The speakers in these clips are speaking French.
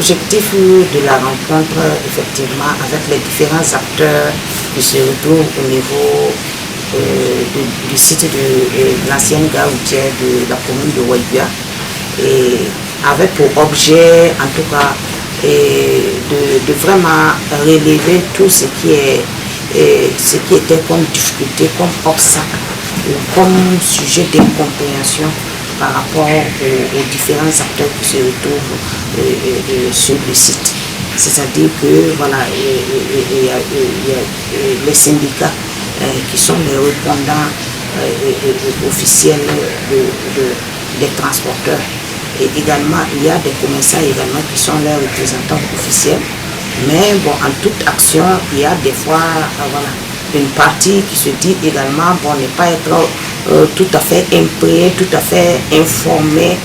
L'objectif de la rencontre, effectivement, avec les différents acteurs qui se retrouvent au niveau du site de l'ancienne gare routière de la commune de Waïbia, et avec pour objet, en tout cas, de vraiment relever tout ce qui était comme difficulté, comme obstacle, ou comme sujet d'incompréhension par rapport aux différents acteurs qui se retrouvent sur le site. C'est-à-dire que voilà, il y a les syndicats qui sont les répondants officiels des transporteurs. Et également, il y a des commerçants également qui sont leurs représentants officiels. Mais bon, en toute action, il y a des fois voilà, une partie qui se dit également bon, ne pas être tout à fait imprégné, tout à fait informé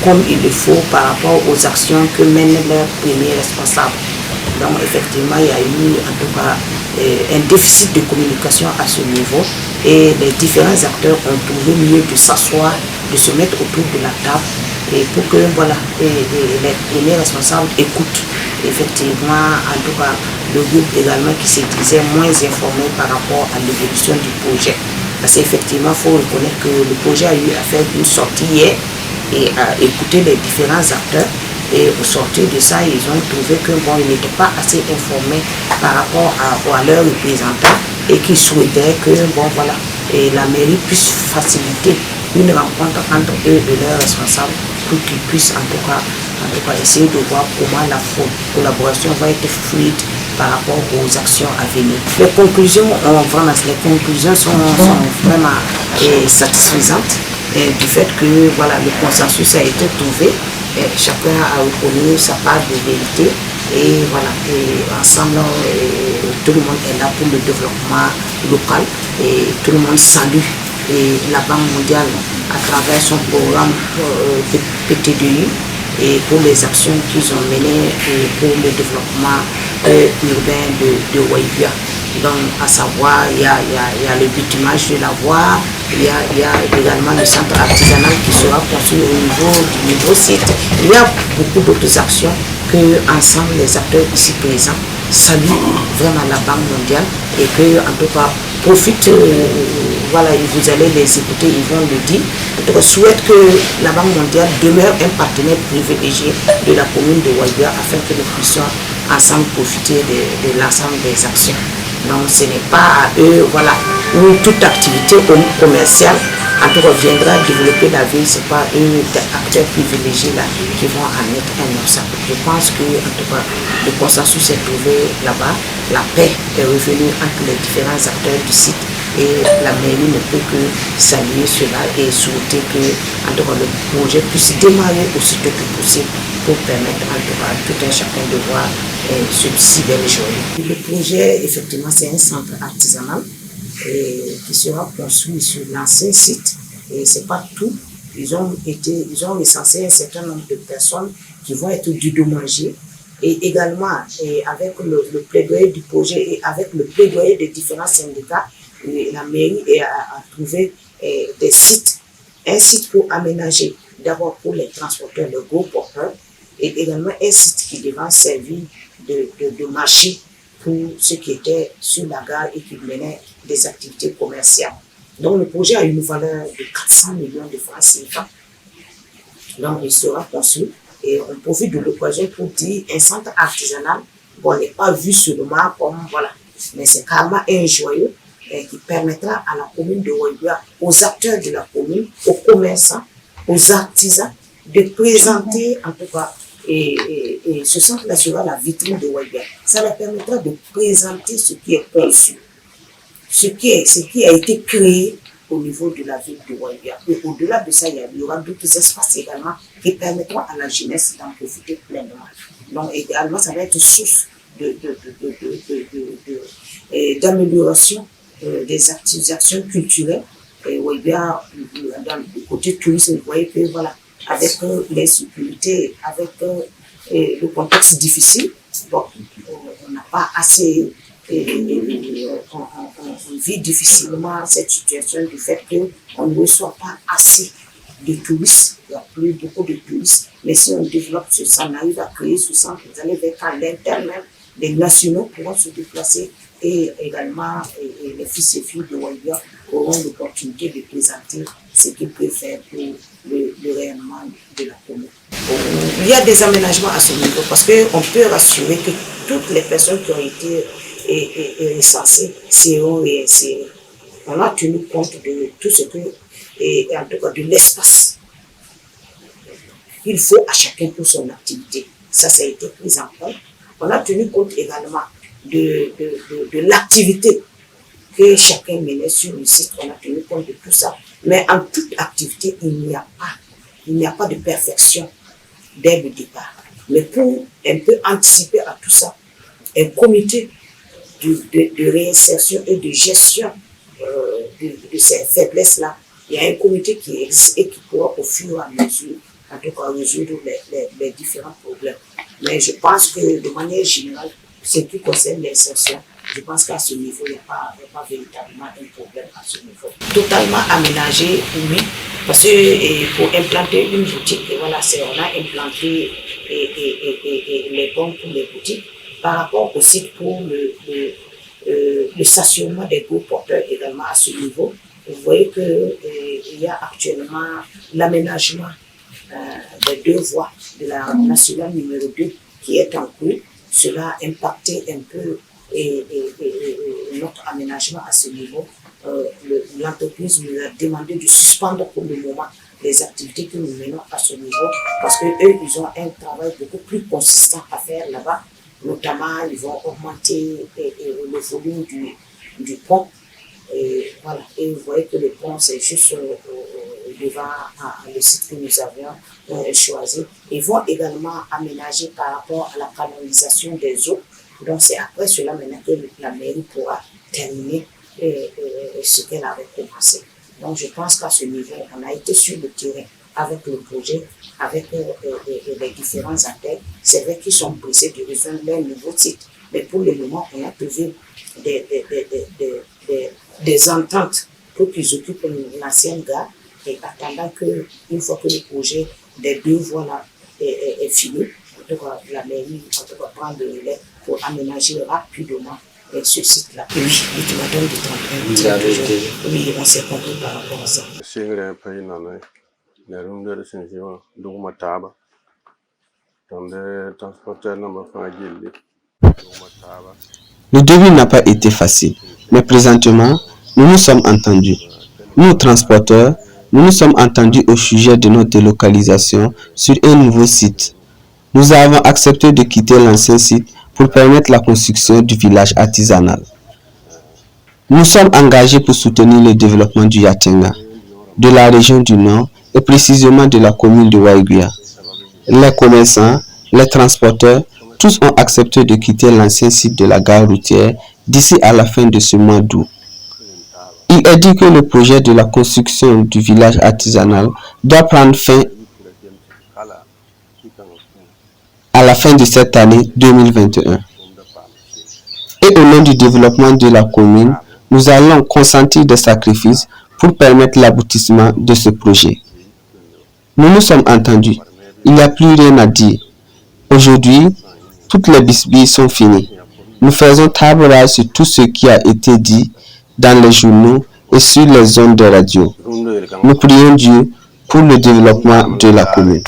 comme il le faut par rapport aux actions que mènent leurs premiers responsables. Donc effectivement, il y a eu en tout cas un déficit de communication à ce niveau et les différents acteurs ont trouvé mieux de s'asseoir, de se mettre autour de la table et pour que voilà, les premiers responsables écoutent effectivement en tout cas le groupe également qui se disait moins informé par rapport à l'évolution du projet. Parce qu'effectivement, il faut reconnaître que le projet a eu à faire une sortie hier et à écouter les différents acteurs. Et au sortir de ça, ils ont trouvé que bon, ils n'étaient pas assez informés par rapport à leurs représentants et qu'ils souhaitaient que bon, voilà, et la mairie puisse faciliter une rencontre entre eux et leurs responsables pour qu'ils puissent en tout cas essayer de voir comment la collaboration va être fluide par rapport aux actions à venir. Les conclusions sont vraiment satisfaisantes du fait que voilà, le consensus a été trouvé. Et chacun a reconnu sa part de vérité et voilà, et ensemble tout le monde est là pour le développement local et tout le monde salue la Banque mondiale à travers son programme PTDU et pour les actions qu'ils ont menées pour le développement urbain de Waïbia. Donc, à savoir, il y a le bitumage de la voie, il y a également le centre artisanal qui sera construit au niveau du nouveau site. Il y a beaucoup d'autres actions que ensemble les acteurs ici présents saluent vraiment la Banque mondiale et que, en tout cas, profitent, voilà, vous allez les écouter, ils vont le dire. En tout cas, souhaite que la Banque mondiale demeure un partenaire privilégié de la commune de Waïbia afin que nous puissions ensemble profiter de l'ensemble des actions. Donc ce n'est pas à eux, voilà, où toute activité commerciale en tout cas viendra développer la ville, ce n'est pas eux, des acteurs privilégiés là, qui vont en être un obstacle. Je pense que en tout cas, le consensus est trouvé là-bas, la paix est revenue entre les différents acteurs du site et la mairie ne peut que saluer cela et souhaiter que en tout cas, le projet puisse démarrer aussitôt que possible pour permettre en tout cas à tout un chacun de voir ce si belle journée. Le projet, effectivement, c'est un centre artisanal qui sera construit sur l'ancien site et c'est pas tout. Ils ont recensé un certain nombre de personnes qui vont être dédommagées et également avec le plaidoyer du projet et avec le plaidoyer des différents syndicats, la mairie a trouvé des sites, un site pour aménager d'abord pour les transporteurs, les gros porteurs et également un site qui devra servir de marché pour ceux qui étaient sur la gare et qui menaient des activités commerciales. Donc le projet a une valeur de 400 millions de francs CFA. Donc il sera construit et on profite de l'occasion pour dire un centre artisanal, bon, n'est pas vu seulement comme voilà, mais c'est carrément un joyau qui permettra à la commune de Waïbia, aux acteurs de la commune, aux commerçants, aux artisans, de présenter en tout cas et ce centre-là sera la vitrine de Waïbia. Ça leur permettra de présenter ce qui est conçu, ce qui a été créé au niveau de la ville de Waïbia. Et au-delà de ça, il y aura d'autres espaces également qui permettront à la jeunesse d'en profiter pleinement. Donc également, ça va être source d'amélioration des actions culturelles. Et Waïbia, dans le côté tourisme, vous voyez que voilà, avec l'insécurité, avec le contexte difficile, bon, on n'a pas assez, on vit difficilement cette situation du fait qu'on ne reçoit pas assez de touristes. Il n'y a plus beaucoup de touristes. Mais si on développe ce centre, on arrive à créer ce centre, vous allez voir qu'à l'interne même, les nationaux pourront se déplacer et également les fils et filles de Waïga auront l'opportunité de présenter ce qu'ils peuvent faire pour le rayonnement de la commune. Il y a des aménagements à ce niveau parce qu'on peut rassurer que toutes les personnes qui ont été recensées seront réinsérées. On a tenu compte de tout ce que, et en tout cas de l'espace. Il faut à chacun pour son activité. Ça a été pris en compte. On a tenu compte également de l'activité que chacun menait sur le site. On a tenu compte de tout ça. Mais en toute activité, il n'y a pas de perfection dès le départ. Mais pour un peu anticiper à tout ça, un comité de réinsertion et de gestion de ces faiblesses-là, il y a un comité qui existe et qui pourra au fur et à mesure, en tout cas, résoudre les différents problèmes. Mais je pense que de manière générale, ce qui concerne l'insertion, je pense qu'à ce niveau, il n'y a pas véritablement un problème à ce niveau. Totalement aménagé, oui, parce que pour implanter une boutique, et voilà, on a implanté les banques pour les boutiques par rapport au site pour le stationnement des gros porteurs également à ce niveau. Vous voyez qu'il y a actuellement l'aménagement des 2 voies de la nationale numéro 2 qui est en cours. Cela a impacté un peu notre aménagement à ce niveau. L'entreprise nous a demandé de suspendre pour le moment les activités que nous menons à ce niveau parce qu'eux, ils ont un travail beaucoup plus consistant à faire là-bas. Notamment, ils vont augmenter le volume du pont. Et voilà. Et vous voyez que le pont, c'est juste devant le site que nous avions choisi. Ils vont également aménager par rapport à la canalisation des eaux. Donc, c'est après cela maintenant que la mairie pourra terminer ce qu'elle avait commencé. Donc, je pense qu'à ce niveau, on a été sur le terrain avec le projet, avec les différents acteurs. C'est vrai qu'ils sont pressés de rejoindre leur nouveau site. Mais pour le moment, on a trouvé des ententes pour qu'ils occupent l'ancienne gare. Et attendant qu'une fois que le projet des 2 voies là est fini, en tout cas, la mairie prend le relais pour aménager rapidement ce site-là. Et oui, l'ultimatum de 31 oui, on s'est compris par rapport à ça. Le début n'a pas été facile, mais présentement, nous nous sommes entendus. Nous, transporteurs, nous nous sommes entendus au sujet de notre délocalisation sur un nouveau site. Nous avons accepté de quitter l'ancien site pour permettre la construction du village artisanal. Nous sommes engagés pour soutenir le développement du Yatenga, de la région du Nord et précisément de la commune de Waïguia. Les commerçants, les transporteurs, tous ont accepté de quitter l'ancien site de la gare routière d'ici à la fin de ce mois d'août. Il est dit que le projet de la construction du village artisanal doit prendre fin à la fin de cette année 2021. Et au nom du développement de la commune, nous allons consentir des sacrifices pour permettre l'aboutissement de ce projet. Nous nous sommes entendus. Il n'y a plus rien à dire. Aujourd'hui, toutes les bisbilles sont finies. Nous faisons table rase sur tout ce qui a été dit dans les journaux et sur les ondes de radio. Nous prions Dieu pour le développement de la commune.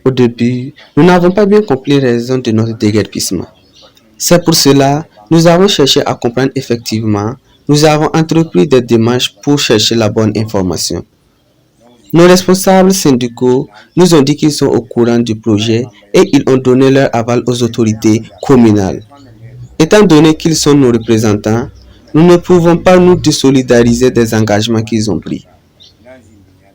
Au début, nous n'avons pas bien compris les raisons de notre déguerpissement. C'est pour cela que nous avons cherché à comprendre effectivement. Nous avons entrepris des démarches pour chercher la bonne information. Nos responsables syndicaux nous ont dit qu'ils sont au courant du projet et ils ont donné leur aval aux autorités communales. Étant donné qu'ils sont nos représentants, nous ne pouvons pas nous désolidariser des engagements qu'ils ont pris.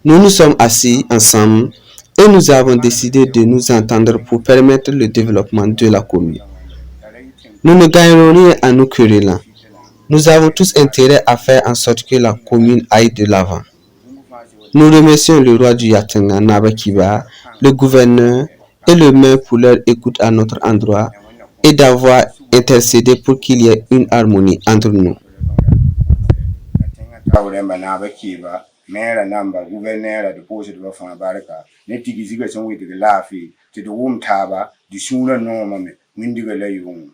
Nous nous sommes assis ensemble et nous avons décidé de nous entendre pour permettre le développement de la commune. Nous ne gagnerons rien en nous querellant. Nous avons tous intérêt à faire en sorte que la commune aille de l'avant. Nous remercions le roi du Yatanga, Nabakiba, le gouverneur et le maire pour leur écoute à notre endroit et d'avoir intercédé pour qu'il y ait une harmonie entre nous. Mera namba gouverneur de pose de fa baraka ne tigi ziga son wi de lafi te do wum taba di suna no mame min diga lay wum